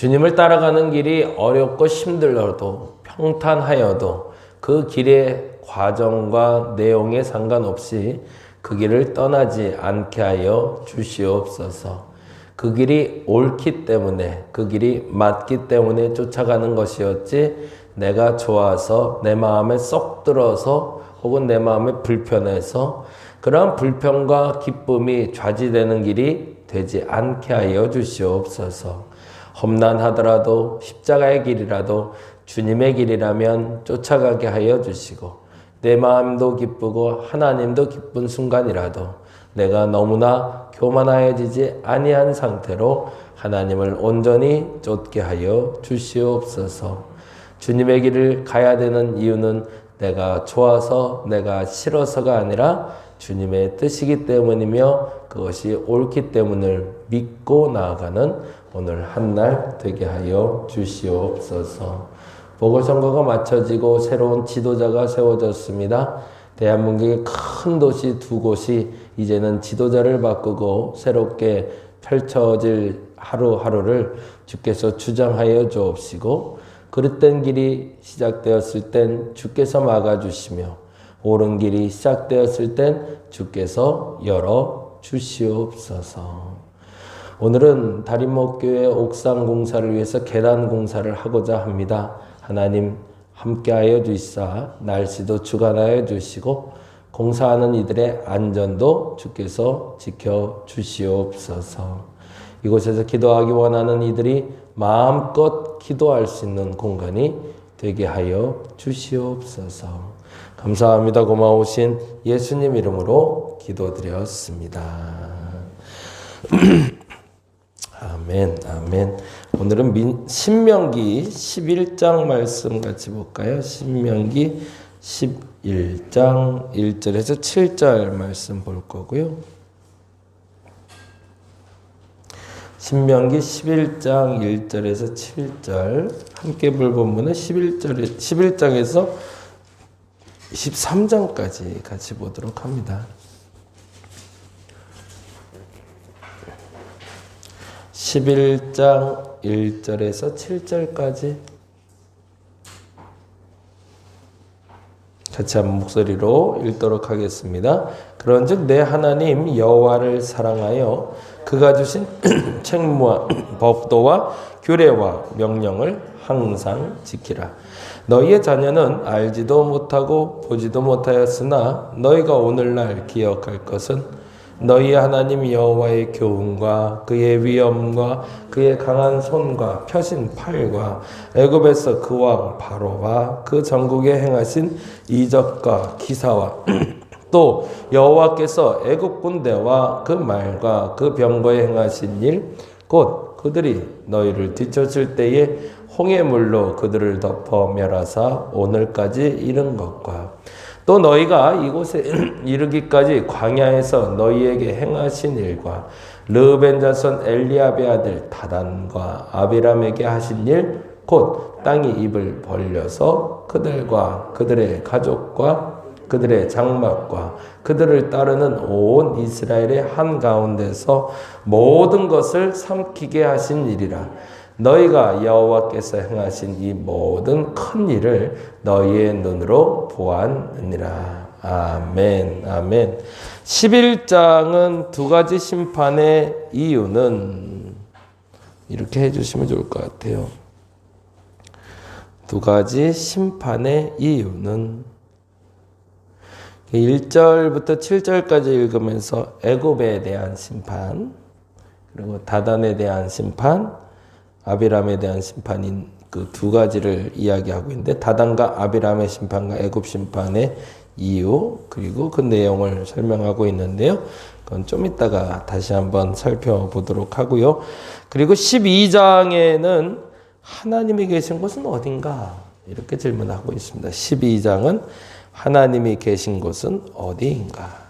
주님을 따라가는 길이 어렵고 힘들어도 평탄하여도 그 길의 과정과 내용에 상관없이 그 길을 떠나지 않게 하여 주시옵소서. 그 길이 옳기 때문에, 그 길이 맞기 때문에 쫓아가는 것이었지, 내가 좋아서 내 마음에 쏙 들어서 혹은 내 마음에 불편해서 그러한 불편과 기쁨이 좌지되는 길이 되지 않게 하여 주시옵소서. 험난하더라도 십자가의 길이라도 주님의 길이라면 쫓아가게 하여 주시고, 내 마음도 기쁘고 하나님도 기쁜 순간이라도 내가 너무나 교만하여지지 아니한 상태로 하나님을 온전히 쫓게 하여 주시옵소서. 주님의 길을 가야 되는 이유는 내가 좋아서 내가 싫어서가 아니라 주님의 뜻이기 때문이며 그것이 옳기 때문을 믿고 나아가는 오늘 한날 되게 하여 주시옵소서. 보궐선거가 마쳐지고 새로운 지도자가 세워졌습니다. 대한민국의 큰 도시 두 곳이 이제는 지도자를 바꾸고 새롭게 펼쳐질 하루하루를 주께서 주장하여 주옵시고, 그릇된 길이 시작되었을 땐 주께서 막아주시며 옳은 길이 시작되었을 땐 주께서 열어 주시옵소서. 오늘은 다림목교회 옥상 공사를 위해서 계단 공사를 하고자 합니다. 하나님 함께하여 주시사 날씨도 주관하여 주시고 공사하는 이들의 안전도 주께서 지켜 주시옵소서. 이곳에서 기도하기 원하는 이들이 마음껏 기도할 수 있는 공간이 되게 하여 주시옵소서. 감사합니다. 고마우신 예수님 이름으로 기도드렸습니다. 아멘, 아멘. 오늘은 신명기 11장 말씀 같이 볼까요? 신명기 11장 1절에서 7절 말씀 볼 거고요. 신명기 11장 1절에서 7절 함께 볼 본문은 11장에서 23장까지 같이 보도록 합니다. 11장 1절에서 7절까지 같이 한 목소리로 읽도록 하겠습니다. 그런즉 내 하나님 여호와를 사랑하여 그가 주신 책무와 법도와 규례와 명령을 항상 지키라. 너희의 자녀는 알지도 못하고 보지도 못하였으나 너희가 오늘날 기억할 것은 너희의 하나님 여호와의 교훈과 그의 위엄과 그의 강한 손과 펴신 팔과 애굽에서 그 왕 바로와 그 전국에 행하신 이적과 기사와 또 여호와께서 애굽 군대와 그 말과 그 병거에 행하신 일, 곧 그들이 너희를 뒤쫓을 때에 홍해 물로 그들을 덮어 멸하사 오늘까지 이른 것과 또 너희가 이곳에 이르기까지 광야에서 너희에게 행하신 일과 르벤 자손 엘리압의 아들 다단과 아비람에게 하신 일, 곧 땅이 입을 벌려서 그들과 그들의 가족과 그들의 장막과 그들을 따르는 온 이스라엘의 한가운데서 모든 것을 삼키게 하신 일이라. 너희가 여호와께서 행하신 이 모든 큰 일을 너희의 눈으로 보았느니라. 아멘, 아멘. 11장은 두 가지 심판의 이유는 이렇게 해주시면 좋을 것 같아요. 두 가지 심판의 이유는 1절부터 7절까지 읽으면서 애굽에 대한 심판, 그리고 다단에 대한 심판, 아비람에 대한 심판인 그 두 가지를 이야기하고 있는데, 다단과 아비람의 심판과 애굽 심판의 이유, 그리고 그 내용을 설명하고 있는데요. 그건 좀 이따가 다시 한번 살펴보도록 하고요. 그리고 12장에는 하나님이 계신 곳은 어딘가? 이렇게 질문하고 있습니다. 12장은 하나님이 계신 곳은 어디인가?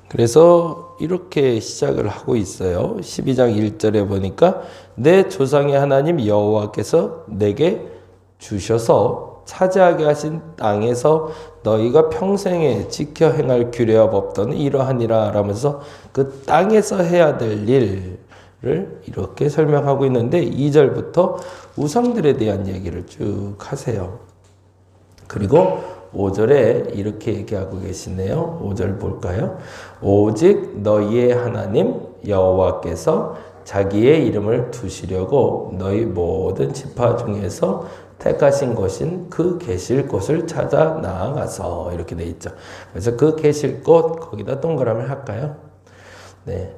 그래서 이렇게 시작을 하고 있어요. 12장 1절에 보니까 내 조상의 하나님 여호와께서 내게 주셔서 차지하게 하신 땅에서 너희가 평생에 지켜 행할 규례와 법도는 이러하니라 라면서 그 땅에서 해야 될 일을 이렇게 설명하고 있는데 2절부터 우상들에 대한 얘기를 쭉 하세요. 그리고 5절에 이렇게 얘기하고 계시네요. 5절 볼까요? 오직 너희의 하나님 여호와께서 자기의 이름을 두시려고 너희 모든 지파 중에서 택하신 곳인 그 계실 곳을 찾아 나아가서 이렇게 돼 있죠. 그래서 그 계실 곳 거기다 동그라미를 할까요? 네.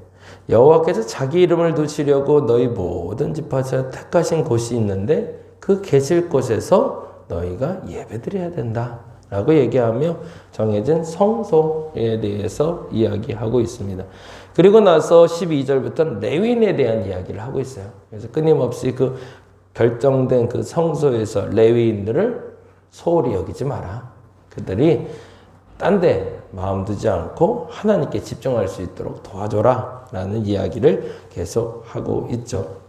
여호와께서 자기 이름을 두시려고 너희 모든 지파에서 택하신 곳이 있는데 그 계실 곳에서 너희가 예배드려야 된다 라고 얘기하며 정해진 성소에 대해서 이야기하고 있습니다. 그리고 나서 12절부터는 레위인에 대한 이야기를 하고 있어요. 그래서 끊임없이 그 결정된 그 성소에서 레위인들을 소홀히 여기지 마라. 그들이 딴 데 마음 두지 않고 하나님께 집중할 수 있도록 도와줘라 라는 이야기를 계속 하고 있죠.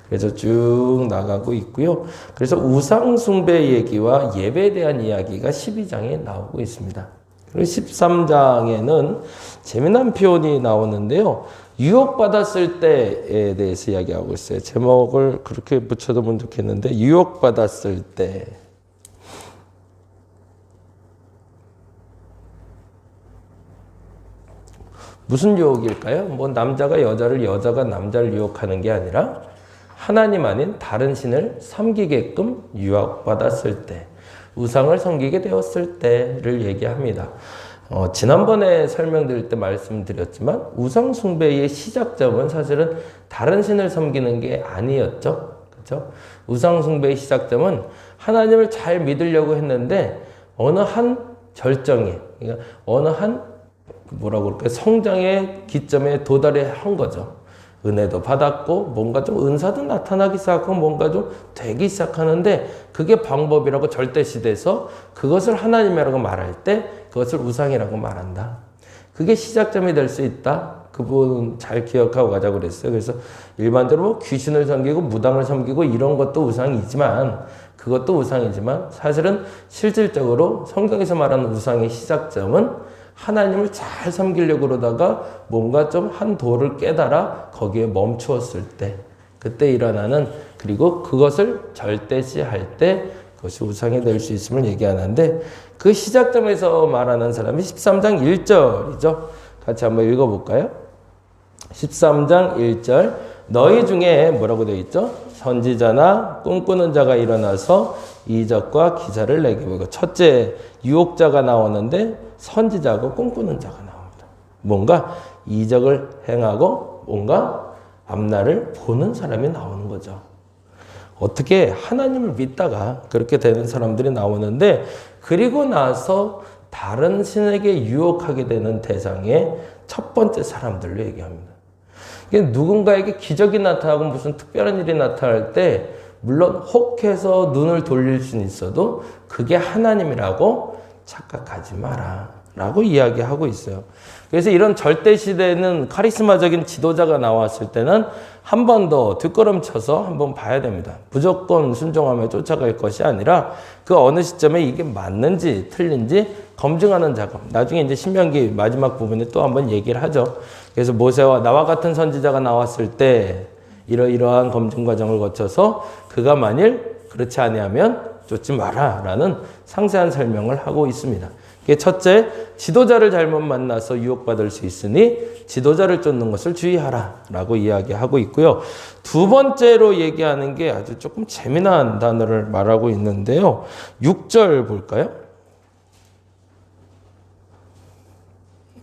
그래서 쭉 나가고 있고요. 그래서 우상 숭배 얘기와 예배에 대한 이야기가 12장에 나오고 있습니다. 그리고 13장에는 재미난 표현이 나오는데요. 유혹받았을 때에 대해서 이야기하고 있어요. 제목을 그렇게 붙여두면 좋겠는데 유혹받았을 때. 무슨 유혹일까요? 뭐 남자가 여자를, 여자가 남자를 유혹하는 게 아니라 하나님 아닌 다른 신을 섬기게끔 유혹받았을 때, 우상을 섬기게 되었을 때를 얘기합니다. 지난번에 설명드릴 때 말씀드렸지만 우상 숭배의 시작점은 사실은 다른 신을 섬기는 게 아니었죠. 그렇죠? 우상 숭배의 시작점은 하나님을 잘 믿으려고 했는데 어느 한 절정에, 그러니까 어느 한 뭐라고 그럴까요? 성장의 기점에 도달해 한 거죠. 은혜도 받았고 뭔가 좀 은사도 나타나기 시작하고 뭔가 좀 되기 시작하는데 그게 방법이라고 절대시돼서 그것을 하나님이라고 말할 때 그것을 우상이라고 말한다. 그게 시작점이 될 수 있다. 그 부분 잘 기억하고 가자고 그랬어요. 그래서 일반적으로 귀신을 섬기고 무당을 섬기고 이런 것도 우상이지만 그것도 우상이지만 사실은 실질적으로 성경에서 말하는 우상의 시작점은 하나님을 잘 섬기려고 그러다가 뭔가 좀 한 도를 깨달아 거기에 멈추었을 때 그때 일어나는 그리고 그것을 절대시할 때 그것이 우상이 될 수 있음을 얘기하는데 그 시작점에서 말하는 사람이 13장 1절이죠. 같이 한번 읽어볼까요? 13장 1절 너희 중에 뭐라고 되어 있죠? 선지자나 꿈꾸는 자가 일어나서 이적과 기사를 내게 보이고 첫째 유혹자가 나오는데 선지자하고 꿈꾸는 자가 나옵니다. 뭔가 이적을 행하고 뭔가 앞날을 보는 사람이 나오는 거죠. 어떻게 하나님을 믿다가 그렇게 되는 사람들이 나오는데 그리고 나서 다른 신에게 유혹하게 되는 대상의 첫 번째 사람들로 얘기합니다. 누군가에게 기적이 나타나고 무슨 특별한 일이 나타날 때 물론 혹해서 눈을 돌릴 수는 있어도 그게 하나님이라고 착각하지 마라 라고 이야기하고 있어요. 그래서 이런 절대시대는 카리스마적인 지도자가 나왔을 때는 한 번 더 뒷걸음쳐서 한번 봐야 됩니다. 무조건 순종하며 쫓아갈 것이 아니라 그 어느 시점에 이게 맞는지 틀린지 검증하는 작업. 나중에 이제 신명기 마지막 부분에 또 한번 얘기를 하죠. 그래서 모세와 나와 같은 선지자가 나왔을 때 이러이러한 검증 과정을 거쳐서 그가 만일 그렇지 아니하면 쫓지 마라 라는 상세한 설명을 하고 있습니다. 첫째, 지도자를 잘못 만나서 유혹받을 수 있으니 지도자를 쫓는 것을 주의하라 라고 이야기하고 있고요. 두 번째로 얘기하는 게 아주 조금 재미난 단어를 말하고 있는데요. 6절 볼까요?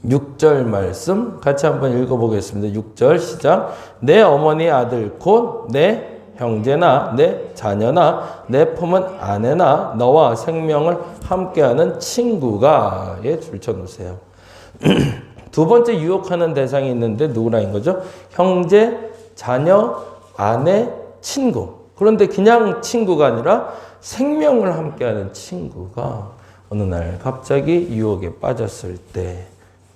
6절 말씀 같이 한번 읽어보겠습니다. 6절 시작. 내 어머니 아들 곧 내 형제나 내 자녀나 내 품은 아내나 너와 생명을 함께하는 친구가 줄쳐 놓으세요. 두 번째 유혹하는 대상이 있는데 누구라는 거죠? 형제, 자녀, 아내, 친구. 그런데 그냥 친구가 아니라 생명을 함께하는 친구가 어느 날 갑자기 유혹에 빠졌을 때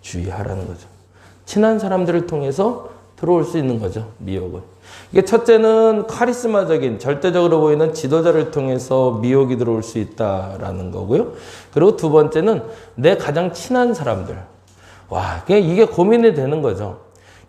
주의하라는 거죠. 친한 사람들을 통해서 들어올 수 있는 거죠. 미혹은. 이게 첫째는 카리스마적인 절대적으로 보이는 지도자를 통해서 미혹이 들어올 수 있다라는 거고요. 그리고 두 번째는 내 가장 친한 사람들. 와, 그냥 이게 고민이 되는 거죠.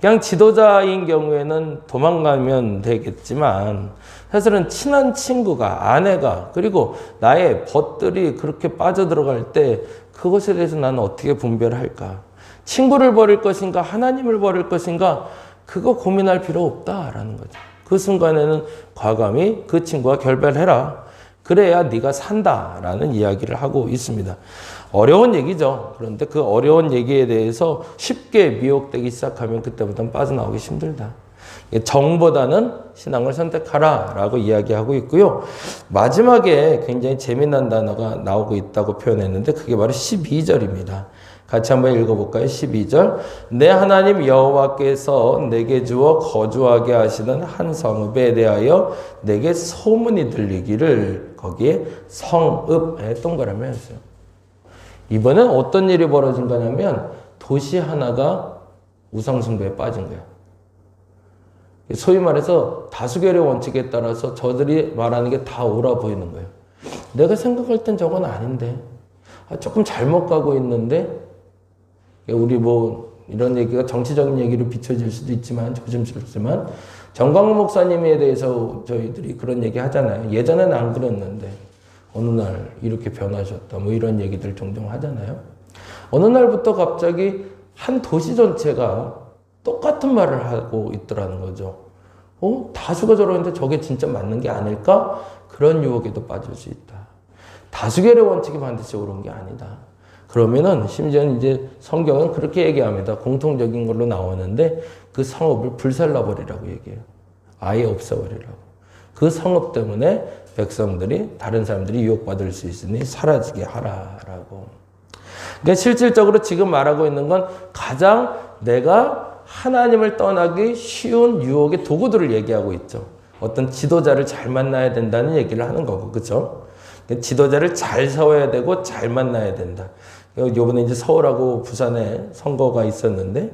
그냥 지도자인 경우에는 도망가면 되겠지만 사실은 친한 친구가, 아내가, 그리고 나의 벗들이 그렇게 빠져들어갈 때 그것에 대해서 나는 어떻게 분별할까? 친구를 버릴 것인가? 하나님을 버릴 것인가? 그거 고민할 필요 없다라는 거죠. 그 순간에는 과감히 그 친구와 결별해라. 그래야 네가 산다라는 이야기를 하고 있습니다. 어려운 얘기죠. 그런데 그 어려운 얘기에 대해서 쉽게 미혹되기 시작하면 그때부터는 빠져나오기 힘들다. 정보다는 신앙을 선택하라라고 이야기하고 있고요. 마지막에 굉장히 재미난 단어가 나오고 있다고 표현했는데 그게 바로 12절입니다. 같이 한번 읽어볼까요? 12절. 내 하나님 여호와께서 내게 주어 거주하게 하시는 한 성읍에 대하여 내게 소문이 들리기를 거기에 성읍에 동그라미 했어요. 이번엔 어떤 일이 벌어진 거냐면 도시 하나가 우상숭배에 빠진 거예요. 소위 말해서 다수결의 원칙에 따라서 저들이 말하는 게 다 옳아 보이는 거예요. 내가 생각할 땐 저건 아닌데. 조금 잘못 가고 있는데 우리 이런 얘기가 정치적인 얘기로 비춰질 수도 있지만 조심스럽지만 정광훈 목사님에 대해서 저희들이 그런 얘기 하잖아요. 예전에는 안 그랬는데 어느 날 이렇게 변하셨다. 이런 얘기들 종종 하잖아요. 어느 날부터 갑자기 한 도시 전체가 똑같은 말을 하고 있더라는 거죠. 다수가 저러는데 저게 진짜 맞는 게 아닐까? 그런 유혹에도 빠질 수 있다. 다수결의 원칙이 반드시 옳은 게 아니다. 그러면은 심지어는 이제 성경은 그렇게 얘기합니다. 공통적인 걸로 나오는데 그 성읍을 불살라버리라고 얘기해요. 아예 없애버리라고. 그 성읍 때문에 백성들이 다른 사람들이 유혹받을 수 있으니 사라지게 하라라고. 그러니까 실질적으로 지금 말하고 있는 건 가장 내가 하나님을 떠나기 쉬운 유혹의 도구들을 얘기하고 있죠. 어떤 지도자를 잘 만나야 된다는 얘기를 하는 거고, 그렇죠? 지도자를 잘 세워야 되고 잘 만나야 된다. 요번에 이제 서울하고 부산에 선거가 있었는데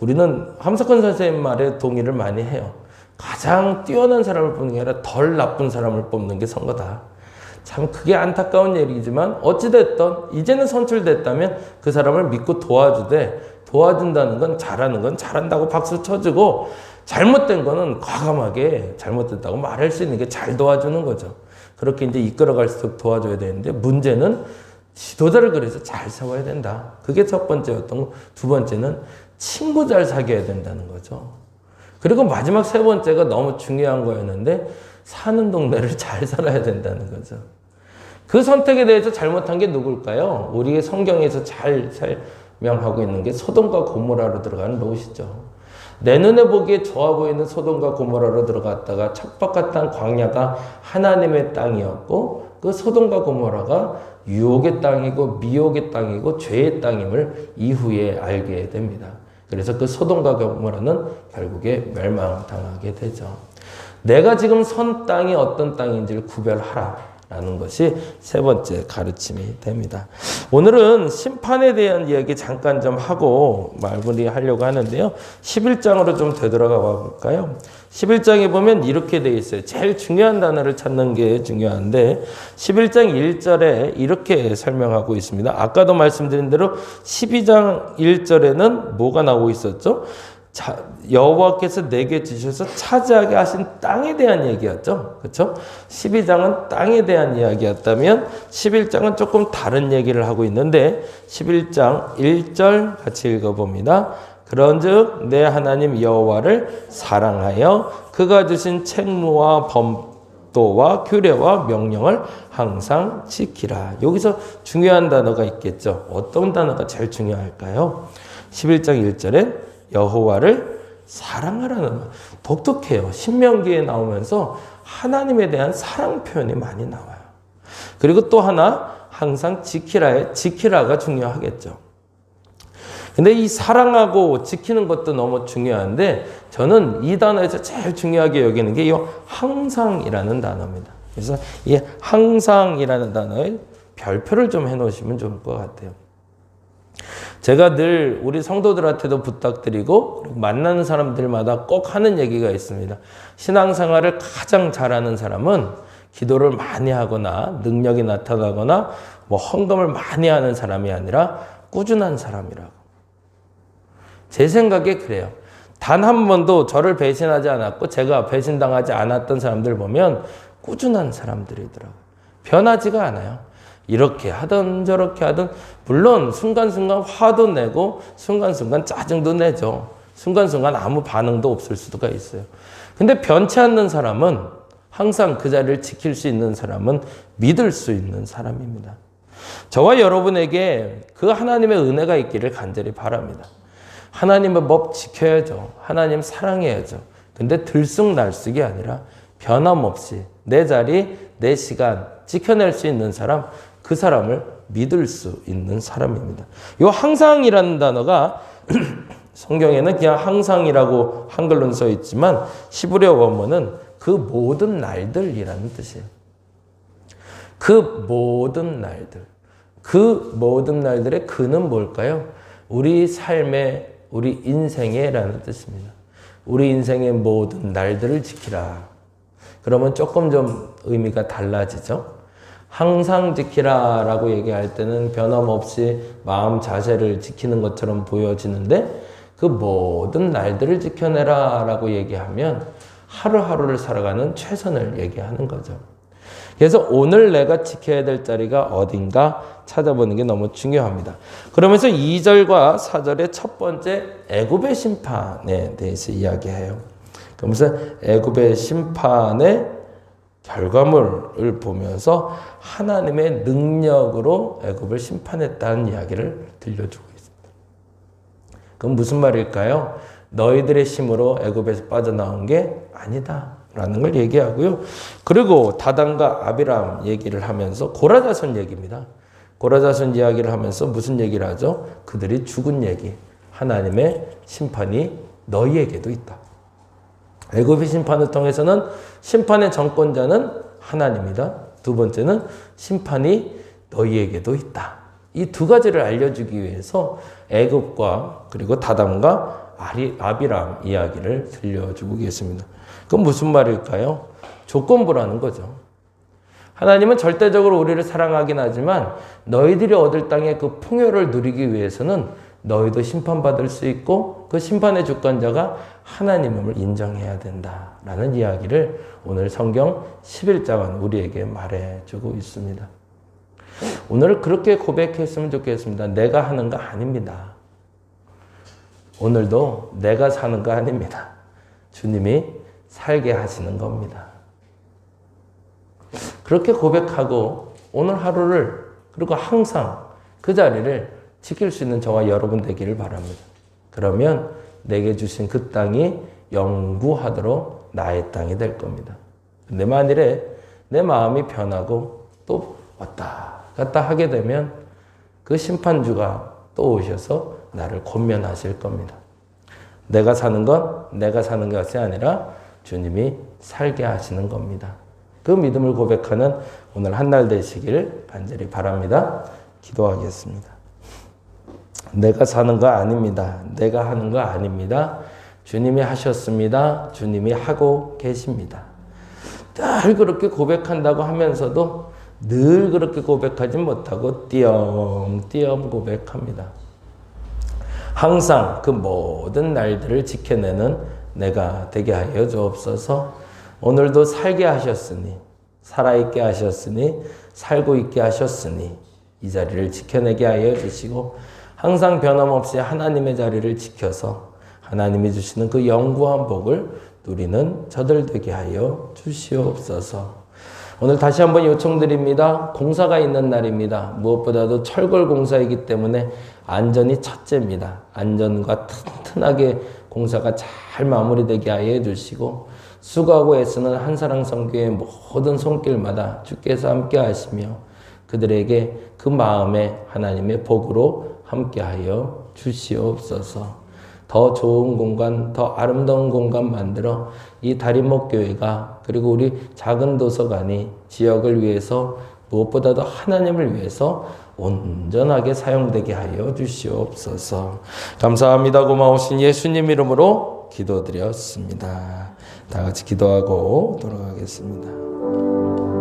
우리는 함석헌 선생님 말에 동의를 많이 해요. 가장 뛰어난 사람을 뽑는 게 아니라 덜 나쁜 사람을 뽑는 게 선거다. 참 그게 안타까운 얘기지만 어찌됐든 이제는 선출됐다면 그 사람을 믿고 도와준다는 건 잘하는 건 잘한다고 박수 쳐주고 잘못된 거는 과감하게 잘못됐다고 말할 수 있는 게 잘 도와주는 거죠. 그렇게 이제 이끌어갈수록 도와줘야 되는데 문제는 지도자를 그래서 잘 세워야 된다. 그게 첫 번째였던 거. 두 번째는 친구 잘 사귀어야 된다는 거죠. 그리고 마지막 세 번째가 너무 중요한 거였는데 사는 동네를 잘 살아야 된다는 거죠. 그 선택에 대해서 잘못한 게 누굴까요? 우리의 성경에서 잘 설명하고 있는 게 소돔과 고모라로 들어가는 롯이죠. 내 눈에 보기에 좋아 보이는 소돔과 고모라로 들어갔다가 척박한 광야가 하나님의 땅이었고 그 소돔과 고모라가 유혹의 땅이고 미혹의 땅이고 죄의 땅임을 이후에 알게 됩니다. 그래서 그 소돔과 고모라는 결국에 멸망당하게 되죠. 내가 지금 선 땅이 어떤 땅인지를 구별하라. 라는 것이 세 번째 가르침이 됩니다. 오늘은 심판에 대한 이야기 잠깐 좀 하고 마무리하려고 하는데요. 11장으로 좀 되돌아가 볼까요? 11장에 보면 이렇게 되어 있어요. 제일 중요한 단어를 찾는 게 중요한데 11장 1절에 이렇게 설명하고 있습니다. 아까도 말씀드린 대로 12장 1절에는 뭐가 나오고 있었죠? 여호와께서 내게 주셔서 차지하게 하신 땅에 대한 얘기였죠. 그렇죠? 12장은 땅에 대한 이야기였다면 11장은 조금 다른 얘기를 하고 있는데 11장 1절 같이 읽어봅니다. 그런즉 내 하나님 여호와를 사랑하여 그가 주신 책무와 법도와 규례와 명령을 항상 지키라. 여기서 중요한 단어가 있겠죠. 어떤 단어가 제일 중요할까요? 11장 1절엔 여호와를 사랑하라는 말. 독특해요. 신명기에 나오면서 하나님에 대한 사랑 표현이 많이 나와요. 그리고 또 하나 항상 지키라가 중요하겠죠. 근데 이 사랑하고 지키는 것도 너무 중요한데 저는 이 단어에서 제일 중요하게 여기는 게 이 항상이라는 단어입니다. 그래서 이 항상이라는 단어에 별표를 좀 해놓으시면 좋을 것 같아요. 제가 늘 우리 성도들한테도 부탁드리고 만나는 사람들마다 꼭 하는 얘기가 있습니다. 신앙생활을 가장 잘하는 사람은 기도를 많이 하거나 능력이 나타나거나 뭐 헌금을 많이 하는 사람이 아니라 꾸준한 사람이라고. 제 생각에 그래요. 단 한 번도 저를 배신하지 않았고 제가 배신당하지 않았던 사람들 보면 꾸준한 사람들이더라고요. 변하지가 않아요. 이렇게 하든 저렇게 하든 물론 순간순간 화도 내고 순간순간 짜증도 내죠. 순간순간 아무 반응도 없을 수가 있어요. 근데 변치 않는 사람은 항상 그 자리를 지킬 수 있는 사람은 믿을 수 있는 사람입니다. 저와 여러분에게 그 하나님의 은혜가 있기를 간절히 바랍니다. 하나님의 법 지켜야죠. 하나님 사랑해야죠. 근데 들쑥날쑥이 아니라 변함없이 내 자리, 내 시간 지켜낼 수 있는 사람, 그 사람을 믿을 수 있는 사람입니다. 이 항상이라는 단어가 성경에는 그냥 항상이라고 한글로는 써 있지만 히브리어 원문은 그 모든 날들이라는 뜻이에요. 그 모든 날들. 그 모든 날들의 그는 뭘까요? 우리 삶의, 우리 인생에라는 뜻입니다. 우리 인생의 모든 날들을 지키라. 그러면 조금 좀 의미가 달라지죠. 항상 지키라 라고 얘기할 때는 변함없이 마음 자세를 지키는 것처럼 보여지는데 그 모든 날들을 지켜내라 라고 얘기하면 하루하루를 살아가는 최선을 얘기하는 거죠. 그래서 오늘 내가 지켜야 될 자리가 어딘가 찾아보는 게 너무 중요합니다. 그러면서 2절과 4절의 첫 번째 애굽의 심판에 대해서 이야기해요. 그러면서 애굽의 심판의 결과물을 보면서 하나님의 능력으로 애굽을 심판했다는 이야기를 들려주고 있습니다. 그럼 무슨 말일까요? 너희들의 힘으로 애굽에서 빠져나온 게 아니다 라는 걸 얘기하고요. 그리고 다단과 아비람 얘기를 하면서 고라자손 얘기입니다. 고라자손 이야기를 하면서 무슨 얘기를 하죠? 그들이 죽은 얘기. 하나님의 심판이 너희에게도 있다. 애굽의 심판을 통해서는 심판의 정권자는 하나님이다. 두 번째는 심판이 너희에게도 있다. 이 두 가지를 알려주기 위해서 애굽과 그리고 다단과 아비람 이야기를 들려주고 계십니다. 그건 무슨 말일까요? 조건부라는 거죠. 하나님은 절대적으로 우리를 사랑하긴 하지만 너희들이 얻을 땅의 그 풍요를 누리기 위해서는 너희도 심판받을 수 있고 그 심판의 주권자가 하나님임을 인정해야 된다라는 이야기를 오늘 성경 11장은 우리에게 말해주고 있습니다. 오늘 그렇게 고백했으면 좋겠습니다. 내가 하는 거 아닙니다. 오늘도 내가 사는 거 아닙니다. 주님이 살게 하시는 겁니다. 그렇게 고백하고 오늘 하루를 그리고 항상 그 자리를 지킬 수 있는 저와 여러분 되기를 바랍니다. 그러면 내게 주신 그 땅이 영구하도록 나의 땅이 될 겁니다. 근데 만일에 내 마음이 변하고 또 왔다 갔다 하게 되면 그 심판주가 또 오셔서 나를 권면하실 겁니다. 내가 사는 건 내가 사는 것이 아니라 주님이 살게 하시는 겁니다. 그 믿음을 고백하는 오늘 한 날 되시길 간절히 바랍니다. 기도하겠습니다. 내가 사는 거 아닙니다. 내가 하는 거 아닙니다. 주님이 하셨습니다. 주님이 하고 계십니다. 늘 그렇게 고백한다고 하면서도 늘 그렇게 고백하지 못하고 띄엄띄엄 고백합니다. 항상 그 모든 날들을 지켜내는 내가 되게 하여 주옵소서. 오늘도 살게 하셨으니, 살아있게 하셨으니, 살고 있게 하셨으니 이 자리를 지켜내게 하여 주시고 항상 변함없이 하나님의 자리를 지켜서 하나님이 주시는 그 영구한 복을 누리는 저들 되게 하여 주시옵소서. 오늘 다시 한번 요청드립니다. 공사가 있는 날입니다. 무엇보다도 철골 공사이기 때문에 안전이 첫째입니다. 안전과 튼튼하게 공사가 잘 마무리되게 하여 주시고 수고하고 애쓰는 한사랑 선교의 모든 손길마다 주께서 함께 하시며 그들에게 그 마음에 하나님의 복으로 함께하여 주시옵소서. 더 좋은 공간, 더 아름다운 공간 만들어 이 다림목교회가 그리고 우리 작은 도서관이 지역을 위해서 무엇보다도 하나님을 위해서 온전하게 사용되게 하여 주시옵소서. 감사합니다. 고마우신 예수님 이름으로 기도드렸습니다. 다 같이 기도하고 돌아가겠습니다.